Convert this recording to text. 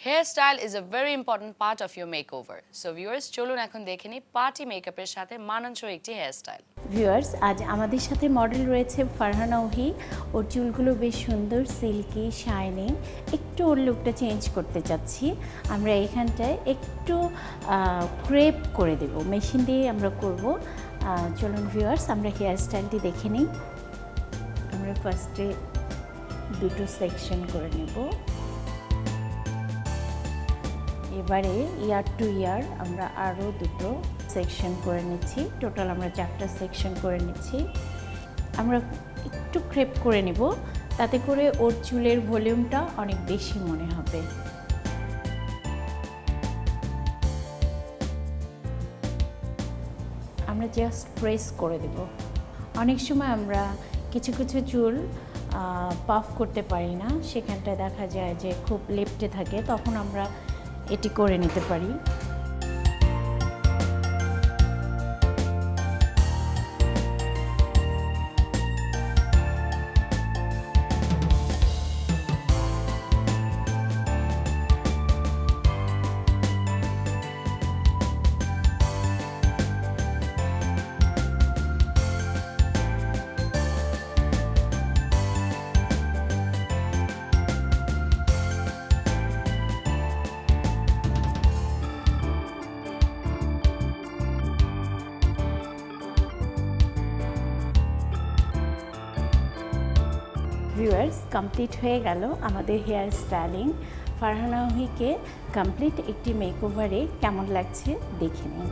Hairstyle is a very important part of your makeover. So viewers, চলুন এখন দেখে নিই পার্টি মেকআপের সাথে মানানসই একটি হেয়ারস্টাইল। ভিউয়ার্স, আজ আমাদের সাথে মডেল রয়েছে ফারহানা ওহি। ওর চুলগুলো বেশ সুন্দর, সিল্কি, শাইনিং। একটু ওর লুকটা চেঞ্জ করতে চাচ্ছি। আমরা এখানটায় একটু ক্রেপ করে দেব, মেশিন দিয়ে আমরা করব। চলুন ভিউয়ার্স, আমরা হেয়ারস্টাইলটি দেখে নিই। আমরা ফার্স্টে দুটো সেকশন করে নেব। এবারে ইয়ার টু ইয়ার আমরা আরও দুটো সেকশন করে নিচ্ছি। টোটাল আমরা 4টা সেকশন করে নিচ্ছি। আমরা একটু ক্রেপ করে নেব, তাতে করে ওর চুলের ভলিউমটা অনেক বেশি মনে হবে। আমরা জাস্ট প্রেস করে দেব। অনেক সময় আমরা কিছু কিছু চুল পাফ করতে পারি না, সেখানটায় দেখা যায় যে খুব লেপ্টে থাকে, তখন আমরা এটি করে নিতে পারি। ভিউয়ার্স, কমপ্লিট হয়ে গেল আমাদের হেয়ার স্টাইলিং। ফারহানা ওহিকে কমপ্লিট একটি মেকওভারে কেমন লাগছে দেখে নিন।